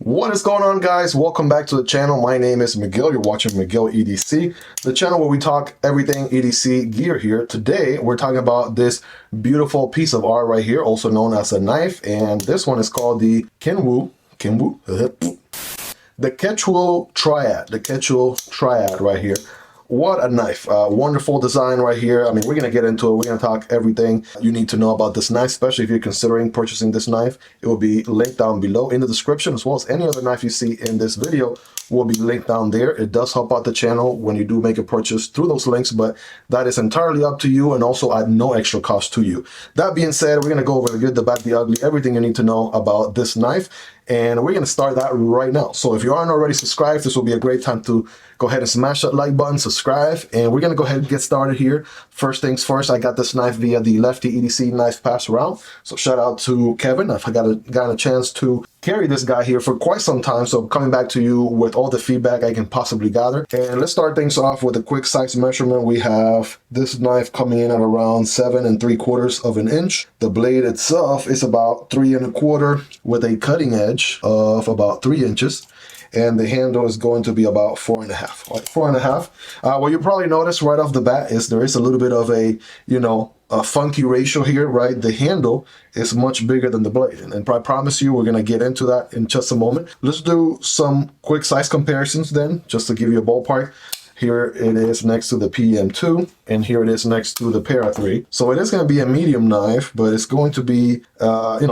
What is going on, guys? Welcome back to the channel. My name is Miguel. You're watching Miguel EDC, the channel where we talk everything EDC gear here. Today, we're talking about this beautiful piece of art right here, also known as a knife. And this one is called the the Ketuo Triad, the Ketuo Triad right here. What a knife. Wonderful design right here. I mean, we're going to get into it. We're going to talk everything you need to know about this knife, especially if you're considering purchasing this knife. It will be linked down below in the description, as well as any other knife you see in this video will be linked down there. It does help out the channel when you do make a purchase through those links, but that is entirely up to you and also at no extra cost to you. That being said, we're going to go over the good, the bad, the ugly, everything you need to know about this knife. And we're going to start that right now. So if you aren't already subscribed, this will be a great time to go ahead and smash that like button, subscribe, and we're going to go ahead and get started here. First things first, I got this knife via the Lefty EDC knife pass route. So shout out to Kevin. I've gotten a chance to carry this guy here for quite some time. So I'm coming back to you with all the feedback I can possibly gather. And let's start things off with a quick size measurement. We have this knife coming in at around 7 3/4 of an inch. The blade itself is about 3 1/4 with a cutting edge of about 3 inches. And the handle is going to be about 4 1/2, like 4 1/2. What you probably notice right off the bat is there is a little bit of a funky ratio here, right? The handle is much bigger than the blade. And I promise you, we're going to get into that in just a moment. Let's do some quick size comparisons then, just to give you a ballpark. Here it is next to the PM2, and here it is next to the Para 3. So it is going to be a medium knife, but it's going to be,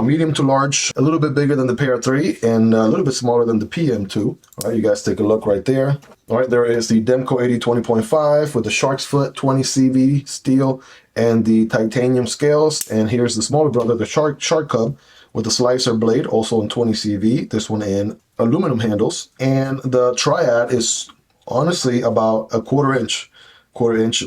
medium to large, a little bit bigger than the Para 3, and a little bit smaller than the PM2. All right, you guys take a look right there. All right, there is the Demko AD 20.5 with the shark's foot 20 CV steel and the titanium scales. And here's the smaller brother, the Shark Cub, with the slicer blade, also in 20 CV. This one in aluminum handles. And the Triad is honestly about a quarter inch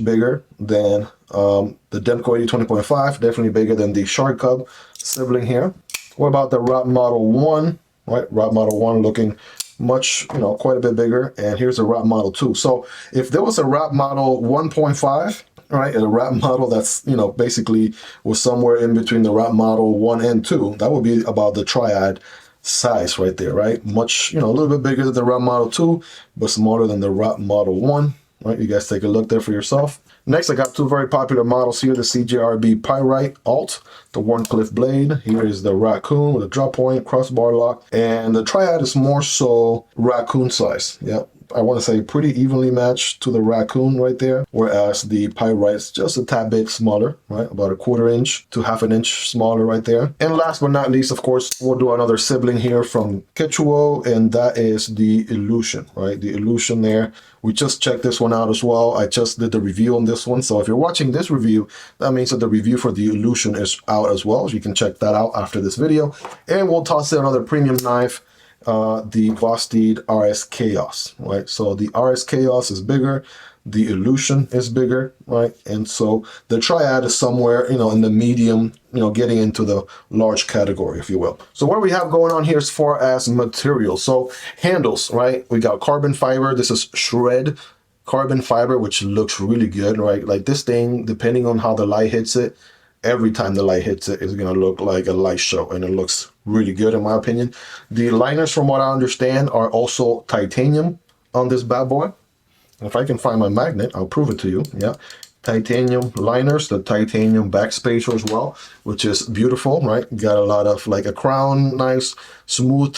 bigger than the Demko AD 20.5, definitely bigger than the Shark Cub sibling here. What about the Rap Model 1? Right, Rap Model 1 looking much, quite a bit bigger. And here's a Rap Model 2. So if there was a Rap Model 1.5, right, a Rap model that's, basically was somewhere in between the Rap Model 1 and 2, that would be about the Triad size right there, right? Much, a little bit bigger than the Rap Model 2, but smaller than the Rap Model 1, right? You guys take a look there for yourself. Next, I got two very popular models here, the CJRB Pyrite Alt, the Warncliffe blade. Here is the Raccoon with a drop point, crossbar lock, and the Triad is more so Raccoon size. Yep. I want to say pretty evenly matched to the Raccoon right there, whereas the Pyrite is just a tad bit smaller, right? About a quarter inch to half an inch smaller right there. And last but not least, of course, we'll do another sibling here from Ketuo, and that is the Illusion, right? The Illusion there. We just checked this one out as well. I just did the review on this one. So if you're watching this review, that means that the review for the Illusion is out as well. So you can check that out after this video. And we'll toss in another premium knife, the Vosteed RSKAOS, right? So the RSKAOS is bigger, the Illusion is bigger, right? And so the Triad is somewhere, in the medium, getting into the large category, if you will. So what we have going on here as far as material. So handles, right? We got carbon fiber. This is shred carbon fiber, which looks really good, right? Like this thing, depending on how the light hits it, every time the light hits it, it's going to look like a light show, and it looks really good in my opinion. The liners, from what I understand, are also titanium on this bad boy. If I can find my magnet, I'll prove it to you. Yeah, titanium liners, the titanium backspacer as well, which is beautiful, right? Got a lot of like a crown, nice, smooth,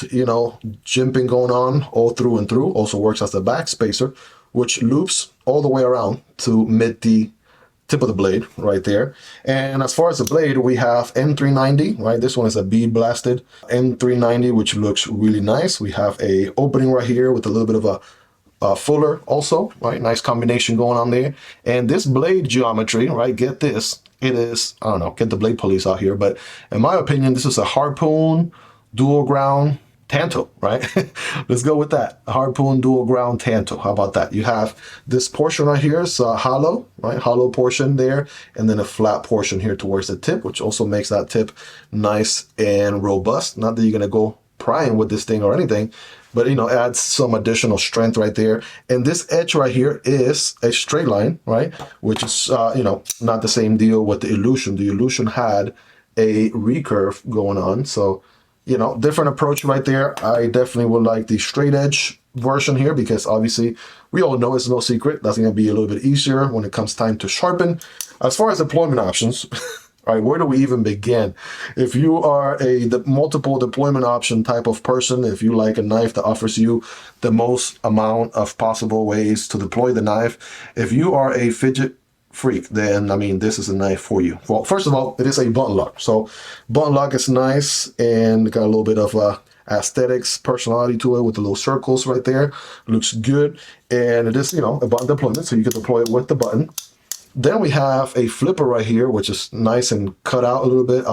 jimping going on all through and through. Also works as the backspacer, which loops all the way around to mid the tip of the blade right there. And as far as the blade, we have M390, right? This one is a bead blasted M390, which looks really nice. We have a opening right here with a little bit of a fuller also, right? Nice combination going on there. And this blade geometry, right? Get this. It is, I don't know, get the blade police out here. But in my opinion, this is a harpoon dual ground Tanto, right? Let's go with that. A harpoon dual ground Tanto. How about that? You have this portion right here. It's hollow, right? Hollow portion there. And then a flat portion here towards the tip, which also makes that tip nice and robust. Not that you're going to go prying with this thing or anything, but adds some additional strength right there. And this edge right here is a straight line, right? Which is, not the same deal with the Illusion. The Illusion had a recurve going on. So you know, different approach right there. I definitely would like the straight edge version here because obviously we all know it's no secret. That's going to be a little bit easier when it comes time to sharpen. As far as deployment options, all right, where do we even begin? If you are a multiple deployment option type of person, if you like a knife that offers you the most amount of possible ways to deploy the knife, if you are a fidget freak, then I mean, this is a knife for you. Well, first of all, it is a button lock. So button lock is nice and got a little bit of aesthetics, personality to it with the little circles right there. Looks good. And it is, you know, a button deployment, so you can deploy it with the button. Then we have a flipper right here, which is nice and cut out a little bit.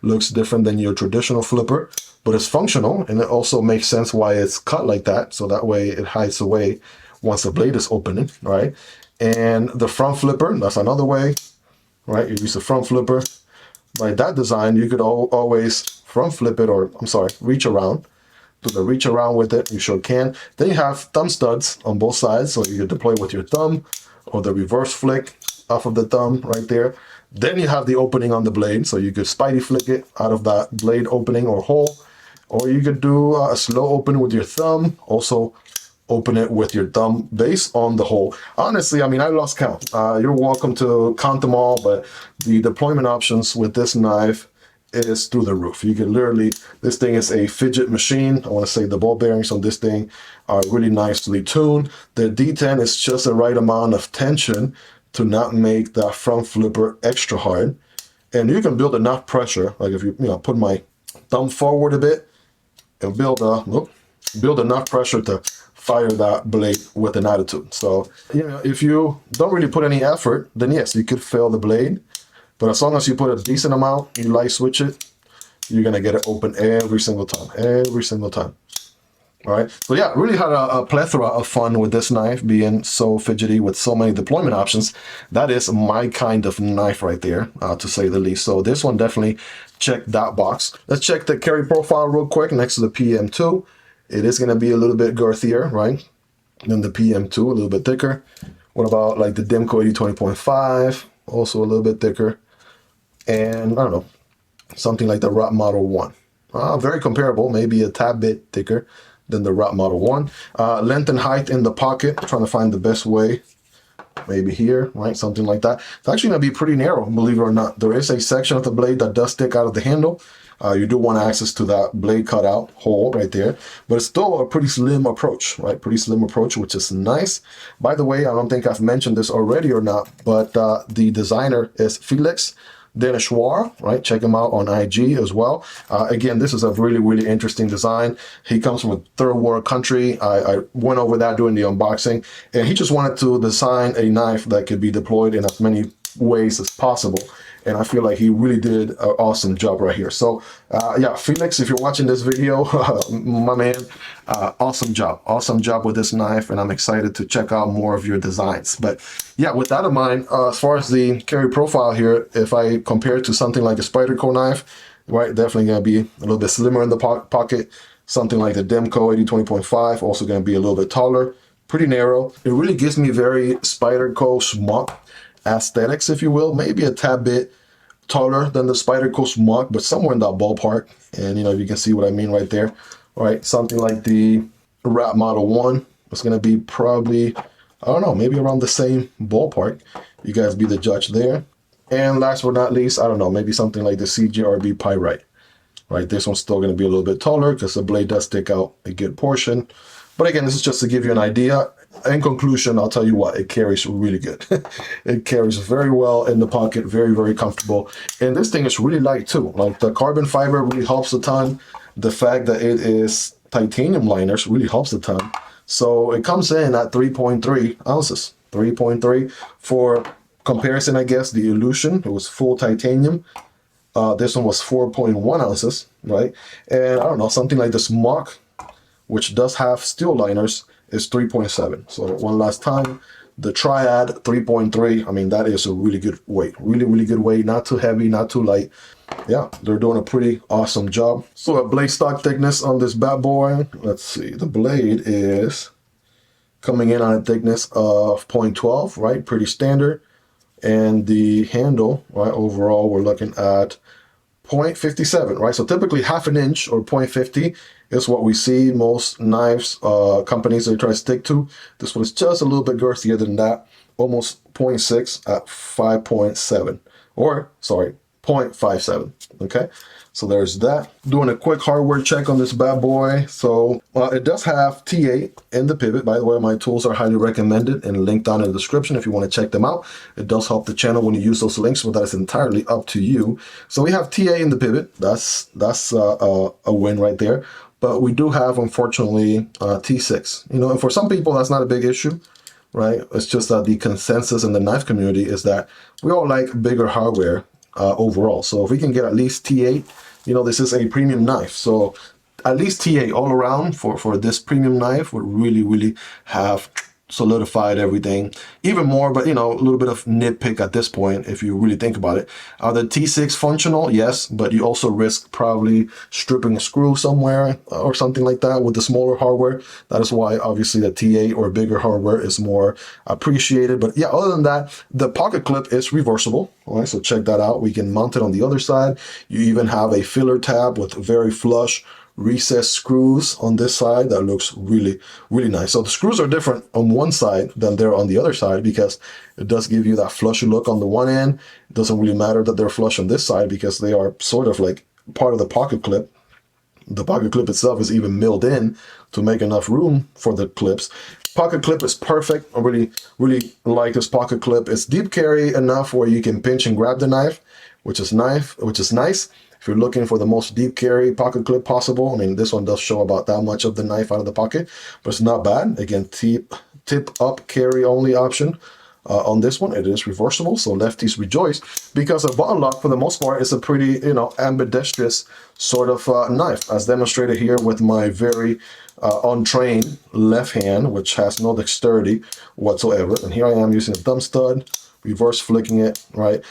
Looks different than your traditional flipper, but it's functional, and it also makes sense why it's cut like that. So that way it hides away once the blade is opening, right? And the front flipper, that's another way, right? You use the front flipper. By that design, you could always front flip it, or I'm sorry, reach around. Do the reach around with it, you sure can. Then you have thumb studs on both sides, so you can deploy with your thumb or the reverse flick off of the thumb right there. Then you have the opening on the blade, so you could Spidey flick it out of that blade opening or hole, or you could do a slow open with your thumb, also open it with your thumb based on the hole. Honestly, I mean, I lost count. You're welcome to count them all, but the deployment options with this knife is through the roof. You can literally, this thing is a fidget machine. I want to say the ball bearings on this thing are really nicely tuned. The D10 is just the right amount of tension to not make that front flipper extra hard. And you can build enough pressure, like if you put my thumb forward a bit and build enough pressure to fire that blade with an attitude. So, you know, if you don't really put any effort, then yes, you could fail the blade. But as long as you put a decent amount, you light switch it, you're gonna get it open every single time, All right, so yeah, really had a plethora of fun with this knife, being so fidgety with so many deployment options. That is my kind of knife right there, to say the least. So this one definitely checked that box. Let's check the carry profile real quick next to the PM2. It is going to be a little bit girthier, right, than the PM2, a little bit thicker. What about like the Demko AD 20.5? Also a little bit thicker. And I don't know, something like the ROT Model 1. Very comparable, maybe a tad bit thicker than the ROT Model 1. Length and height in the pocket, trying to find the best way. Maybe here, right, something like that. It's actually going to be pretty narrow, believe it or not. There is a section of the blade that does stick out of the handle. You do want access to that blade cutout hole right there, but it's still a pretty slim approach, right? Pretty slim approach, which is nice. By the way, I don't think I've mentioned this already or not, but the designer is Felix Denishwar, right? Check him out on IG as well. Again, this is a really, really interesting design. He comes from a third world country. I went over that during the unboxing, and he just wanted to design a knife that could be deployed in as many ways as possible. And I feel like he really did an awesome job right here. So yeah, Felix, if you're watching this video, my man, awesome job with this knife. And I'm excited to check out more of your designs. But yeah, with that in mind, as far as the carry profile here, if I compare it to something like a Spyderco knife, right, definitely going to be a little bit slimmer in the pocket. Something like the Demko AD 20.5, also going to be a little bit taller, pretty narrow. It really gives me very Spyderco smock aesthetics, if you will, maybe a tad bit taller than the Spyderco smock, but somewhere in that ballpark. And you know, you can see what I mean right there. All right, something like the ROT Model 1 is going to be probably, I don't know, maybe around the same ballpark. You guys be the judge there. And last but not least, I don't know, maybe something like the CJRB Pyrite. Right, this one's still going to be a little bit taller because the blade does stick out a good portion. But again, this is just to give you an idea. In conclusion, I'll tell you what, it carries really good. It carries very well in the pocket, very, very comfortable. And this thing is really light too. Like the carbon fiber really helps a ton. The fact that it is titanium liners really helps a ton. So it comes in at 3.3 ounces. 3.3 for comparison, I guess, the Illusion, it was full titanium. This one was 4.1 ounces, right? And I don't know, something like the Smock, which does have steel liners, is 3.7. So one last time, the Triad 3.3. I mean, that is a really good weight. Really, really good weight. Not too heavy, not too light. Yeah, they're doing a pretty awesome job. So a blade stock thickness on this bad boy. Let's see. The blade is coming in on a thickness of 0.12, right? Pretty standard. And the handle, right, overall, we're looking at 0.57, right? So typically half an inch or 0.50 is what we see most knives companies they try to stick to. This one is just a little bit girthier than that, almost 0.6 at 5.7, or sorry, 0.57. Okay, so there's that. Doing a quick hardware check on this bad boy. So it does have T8 in the pivot. By the way, my tools are highly recommended and linked down in the description if you want to check them out. It does help the channel when you use those links, but that is entirely up to you. So we have T8 in the pivot. That's a win right there. But we do have, unfortunately, T6. You know, and for some people that's not a big issue, right? It's just that the consensus in the knife community is that we all like bigger hardware overall. So if we can get at least T8, you know, this is a premium knife. So at least T8 all around for this premium knife would really have solidified everything even more. But, you know, a little bit of nitpick at this point if you really think about it. Are the T6 functional? Yes, but you also risk probably stripping a screw somewhere or something like that with the smaller hardware. That is why obviously the T8 or bigger hardware is more appreciated. But yeah, other than that, the pocket clip is reversible. All right, so check that out. We can mount it on the other side. You even have a filler tab with very flush recessed screws on this side that looks really nice. So the screws are different on one side than they're on the other side because it does give you that flushy look on the one end. It doesn't really matter that they're flush on this side because they are sort of like part of the pocket clip. The pocket clip itself is even milled in to make enough room for the clips. Pocket clip is perfect. I really like this pocket clip. It's deep carry enough where you can pinch and grab the knife, which is nice. If you're looking for the most deep carry pocket clip possible, I mean, this one does show about that much of the knife out of the pocket, but it's not bad. Again, tip up carry only option. On this one, it is reversible, so lefties rejoice, because a button lock, for the most part, is a pretty, you know, ambidextrous sort of knife, as demonstrated here with my very untrained left hand, which has no dexterity whatsoever. And here I am using a thumb stud, reverse flicking it, right?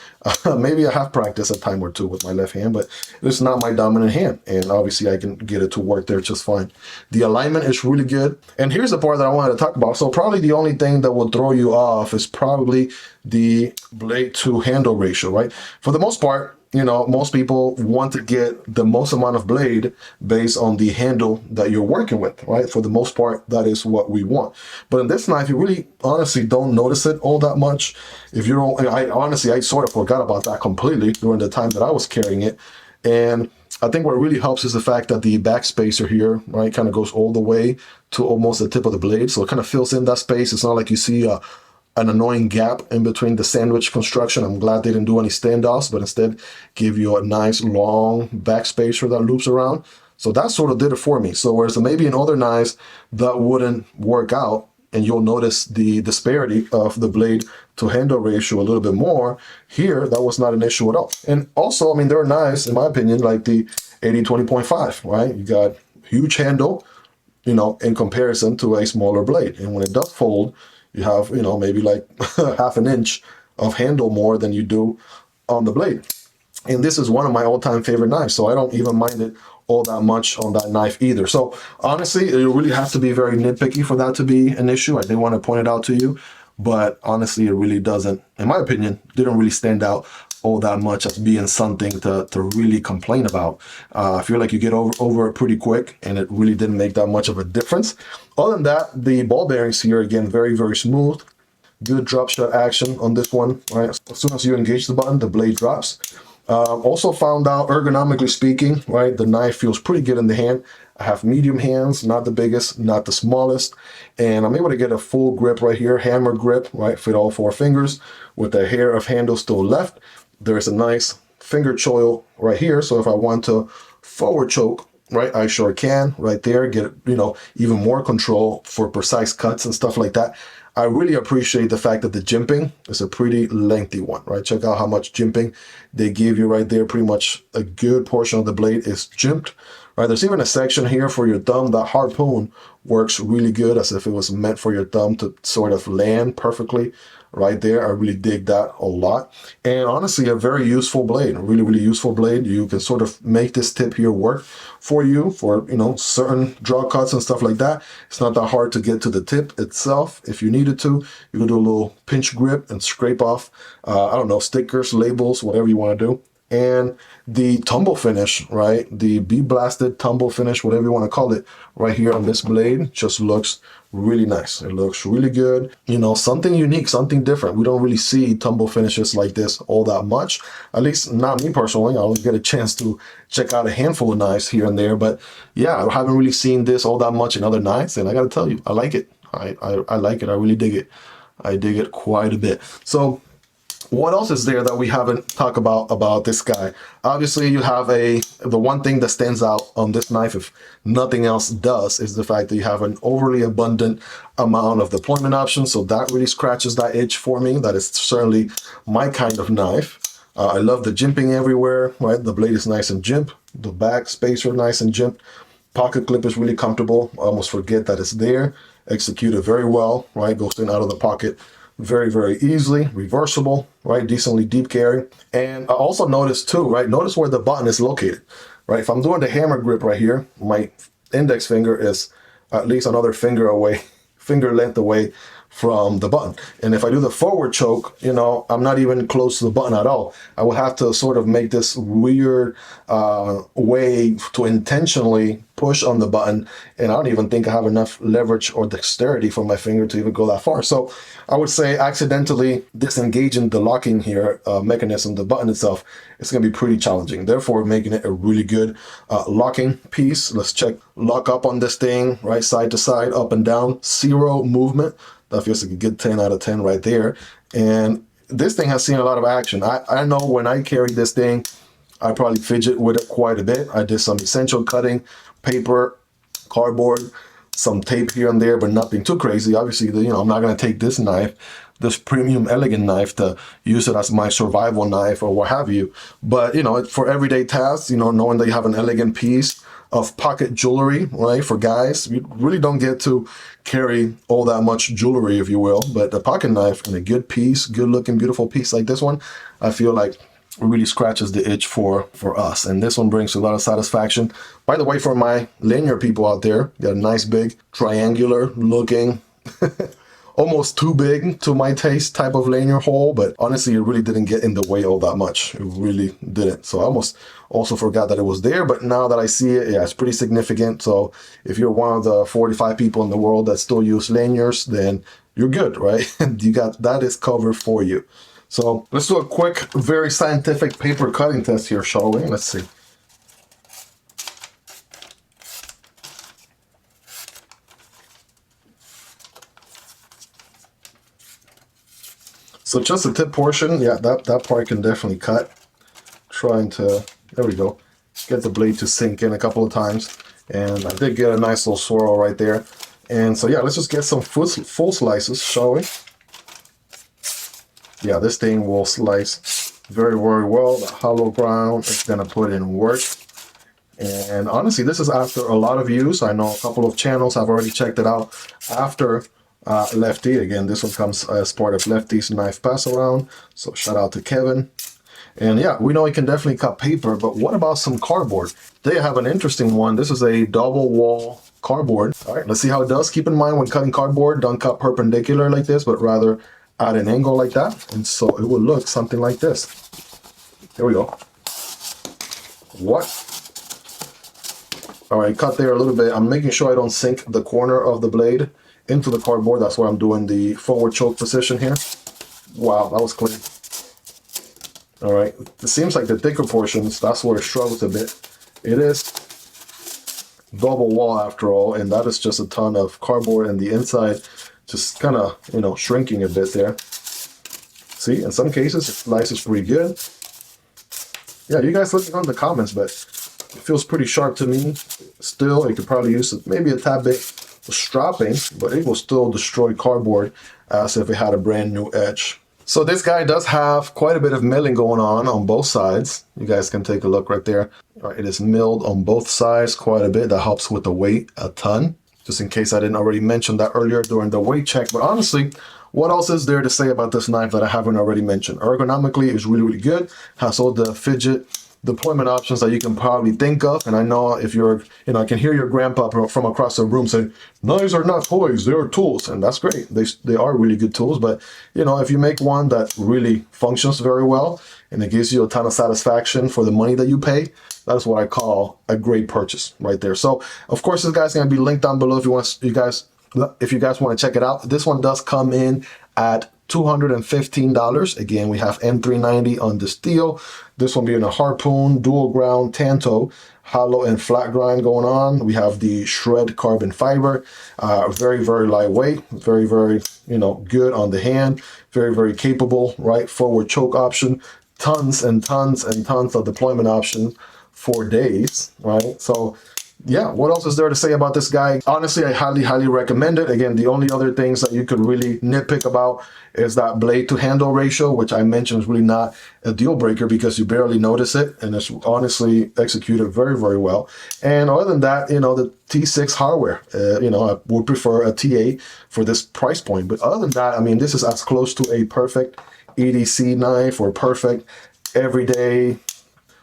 Maybe I have practiced a time or two with my left hand, but it's not my dominant hand. And obviously I can get it to work there just fine. The alignment is really good. And here's the part that I wanted to talk about. So probably the only thing that will throw you off is probably the blade to handle ratio, right? For the most part, you know, most people want to get the most amount of blade based on the handle that you're working with, right? For the most part, that is what we want. But in this knife, you really honestly don't notice it all that much. If you don't, I sort of forgot about that completely during the time that I was carrying it. And I think what really helps is the fact that the back spacer here, right, kind of goes all the way to almost the tip of the blade. So it kind of fills in that space. It's not like you see an annoying gap in between the sandwich construction. I'm glad they didn't do any standoffs, but instead give you a nice long back spacer that loops around. So that sort of did it for me. So whereas maybe in other knives that wouldn't work out, and you'll notice the disparity of the blade to handle ratio a little bit more, here that was not an issue at all. And also, I mean, there are knives, in my opinion, like the 80-20.5, right? You got huge handle, you know, in comparison to a smaller blade. And when it does fold, you have, you know, maybe like half an inch of handle more than you do on the blade. And this is one of my all-time favorite knives, so I don't even mind it all that much on that knife either. So honestly, you really have to be very nitpicky for that to be an issue. I didn't want to point it out to you, but honestly, it really doesn't, in my opinion, didn't really stand out all that much as being something to really complain about. I feel like you get over it pretty quick, and it really didn't make that much of a difference. Other than that, the ball bearings here, again, very smooth. Good drop shot action on this one, right? As soon as you engage the button, the blade drops. Also found out, ergonomically speaking, right, the knife feels pretty good in the hand. I have medium hands, not the biggest, not the smallest, and I'm able to get a full grip right here, hammer grip, right, fit all 4 fingers with the hair of handle still left. There's a nice finger choil right here, so if I want to forward choke, right, I sure can right there, get, you know, even more control for precise cuts and stuff like that. I really appreciate the fact that the jimping is a pretty lengthy one, right? Check out how much jimping they give you right there. Pretty much a good portion of the blade is jimped, right? There's even a section here for your thumb. That harpoon works really good, as if it was meant for your thumb to sort of land perfectly right there. I really dig that a lot. And honestly, a very useful blade, a really useful blade. You can sort of make this tip here work for you for, you know, certain draw cuts and stuff like that. It's not that hard to get to the tip itself. If you needed to, you can do a little pinch grip and scrape off, I don't know, stickers, labels, whatever you want to do. And the tumble finish, right? The bee blasted tumble finish, whatever you want to call it, right here on this blade just looks really nice. It looks really good. You know, something unique, something different. We don't really see tumble finishes like this all that much. At least not me personally. I only get a chance to check out a handful of knives here and there. But yeah, I haven't really seen this all that much in other knives. And I got to tell you, I like it. I like it. I really dig it. I dig it quite a bit. So what else is there that we haven't talked about this guy? Obviously, you have the one thing that stands out on this knife, if nothing else does, is the fact that you have an overly abundant amount of deployment options. So that really scratches that itch for me. That is certainly my kind of knife. I love the jimping everywhere, right? The blade is nice and jimped. The back spacer nice and jimped. Pocket clip is really comfortable. I almost forget that it's there. Executed very well, right? Goes in out of the pocket very, very easily, reversible, right? Decently deep carry. And I also noticed too, right? Notice where the button is located, right? If I'm doing the hammer grip right here, my index finger is at least another finger away, finger length away from the button. And if I do the forward choke, you know, I'm not even close to the button at all. I will have to sort of make this weird way to intentionally push on the button, and I don't even think I have enough leverage or dexterity for my finger to even go that far. So I would say accidentally disengaging the locking here mechanism, the button itself, it's going to be pretty challenging. Therefore, making it a really good locking piece. Let's check lock up on this thing, right? Side to side, up and down, 0 movement. That feels like a good 10 out of 10 right there. And this thing has seen a lot of action. I know when I carry this thing, I probably fidget with it quite a bit. I did some essential cutting, paper, cardboard, some tape here and there, but nothing too crazy. Obviously, you know, I'm not going to take this knife, this premium elegant knife, to use it as my survival knife or what have you. But, you know, for everyday tasks, you know, knowing that you have an elegant piece of pocket jewelry, right? For guys, you really don't get to carry all that much jewelry, if you will. But a pocket knife and a good piece, good looking, beautiful piece like this one, I feel like really scratches the itch for us. And this one brings a lot of satisfaction. By the way, for my linear people out there, got a nice big triangular looking almost too big to my taste type of linear hole, but honestly it really didn't get in the way all that much. It really didn't. So I almost also forgot that it was there, but now that I see it, yeah, it's pretty significant. So if you're one of the 45 people in the world that still use linears, then you're good, right? You got that is covered for you. So let's do a quick, very scientific paper cutting test here, shall we? Let's see. So just the tip portion, yeah, that part can definitely cut. Trying to, there we go, get the blade to sink in a couple of times. And I did get a nice little swirl right there. And so yeah, let's just get some full slices, shall we? Yeah, this thing will slice very, very well. The hollow ground is gonna put in work. And honestly, this is after a lot of use. I know a couple of channels have already checked it out after Lefty. Again, this one comes as part of Lefty's knife pass around. So shout out to Kevin. And yeah, we know it can definitely cut paper, but what about some cardboard? They have an interesting one. This is a double wall cardboard. All right, let's see how it does. Keep in mind when cutting cardboard, don't cut perpendicular like this, but rather at an angle like that. And so it will look something like this. Here we go. What? All right, cut there a little bit. I'm making sure I don't sink the corner of the blade into the cardboard. That's why I'm doing the forward choke position here. Wow, that was clean. All right, it seems like the thicker portions, that's where it struggles a bit. It is double wall after all, and that is just a ton of cardboard, and the inside just kind of, you know, shrinking a bit there. See, in some cases, it slices pretty good. Yeah, you guys let me know in the comments, but it feels pretty sharp to me. Still, you could probably use it maybe a tad bit strapping, but it will still destroy cardboard as if it had a brand new edge. So this guy does have quite a bit of milling going on both sides. You guys can take a look right there. All right, it is milled on both sides quite a bit. That helps with the weight a ton. Just in case I didn't already mention that earlier during the weight check. But honestly, what else is there to say about this knife that I haven't already mentioned? Ergonomically, it's really, really good. Has all the fidget deployment options that you can probably think of. And I know if you're, you know, I can hear your grandpa from across the room saying, knives are not toys, they're tools. And that's great. They are really good tools. But, you know, if you make one that really functions very well and it gives you a ton of satisfaction for the money that you pay, that's what I call a great purchase right there. So, of course, this guy's going to be linked down below if you guys want to check it out. This one does come in at $215. Again, we have M390 on the steel. This one being a harpoon, dual ground, tanto, hollow and flat grind going on. We have the shred carbon fiber, very, very lightweight, very, very, you know, good on the hand, very, very capable, right? Forward choke option, tons and tons and tons of deployment options for days, right? So yeah, what else is there to say about this guy? Honestly, I highly, highly recommend it. Again, the only other things that you could really nitpick about is that blade to handle ratio, which I mentioned is really not a deal breaker because you barely notice it, and it's honestly executed very, very well. And other than that, you know, the T6 hardware, you know, I would prefer a T8 for this price point. But other than that, I mean, this is as close to a perfect EDC knife or perfect everyday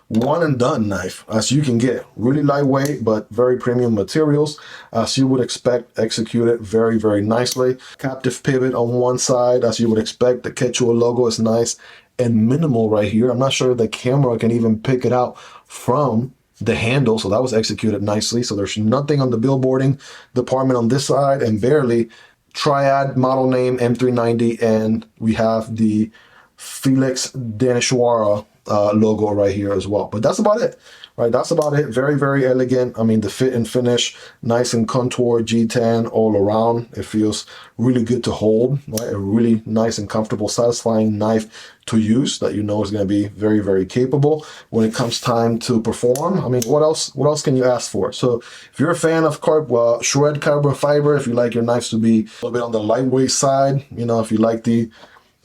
one and done knife as you can get. Really lightweight, but very premium materials as you would expect, executed very, very nicely. Captive pivot on one side as you would expect. The Ketuo logo is nice and minimal right here. I'm not sure the camera can even pick it out from the handle, so that was executed nicely. So there's nothing on the billboarding department on this side, and barely. Triad model name M390, and we have the Felix Danishwara logo right here as well. But that's about it, right? That's about it. Very, very elegant. I mean, the fit and finish, nice and contoured G10 all around. It feels really good to hold, right? A really nice and comfortable, satisfying knife to use that you know is going to be very, very capable when it comes time to perform. I mean, what else can you ask for? So if you're a fan of shred carbon fiber, if you like your knives to be a little bit on the lightweight side, you know, if you like the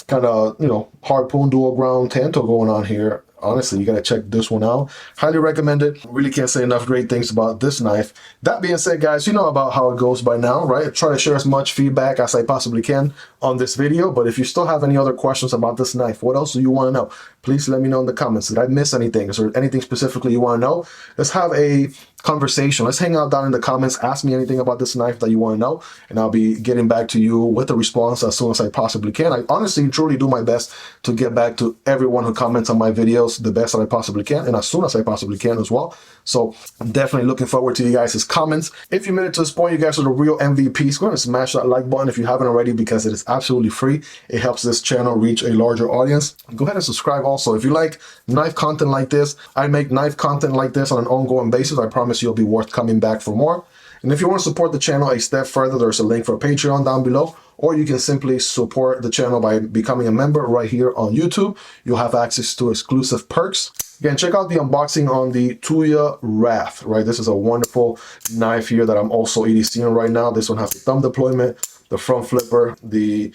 kind of, you know, harpoon dual ground tanto going on here, honestly, you got to check this one out. Highly recommend it. Really can't say enough great things about this knife. That being said, guys, you know about how it goes by now, right? I try to share as much feedback as I possibly can on this video. But if you still have any other questions about this knife, what else do you want to know? Please let me know in the comments. Did I miss anything? Is there anything specifically you want to know? Let's have a conversation. Let's hang out down in the comments. Ask me anything about this knife that you want to know, and I'll be getting back to you with a response as soon as I possibly can. I honestly, truly do my best to get back to everyone who comments on my videos the best that I possibly can, and as soon as I possibly can as well. So I'm definitely looking forward to you guys' comments. If you made it to this point, you guys are the real MVPs. Go ahead and smash that like button if you haven't already, because it is absolutely free. It helps this channel reach a larger audience. Go ahead and subscribe also. If you like knife content like this, I make knife content like this on an ongoing basis. I promise you'll be worth coming back for more. And if you want to support the channel a step further, there's a link for Patreon down below, or you can simply support the channel by becoming a member right here on YouTube. You'll have access to exclusive perks. Again, check out the unboxing on the Tuya Wrath, right? This is a wonderful knife here that I'm also EDCing right now. This one has the thumb deployment, the front flipper, the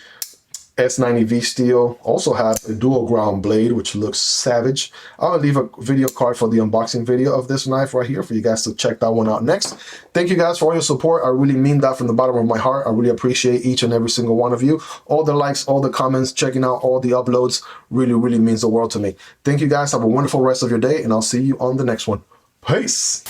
S90V steel, also has a dual ground blade, which looks savage. I'll leave a video card for the unboxing video of this knife right here for you guys to check that one out next. Thank you guys for all your support. I really mean that from the bottom of my heart. I really appreciate each and every single one of you. All the likes, all the comments, checking out all the uploads really, really means the world to me. Thank you guys. Have a wonderful rest of your day, and I'll see you on the next one. Peace.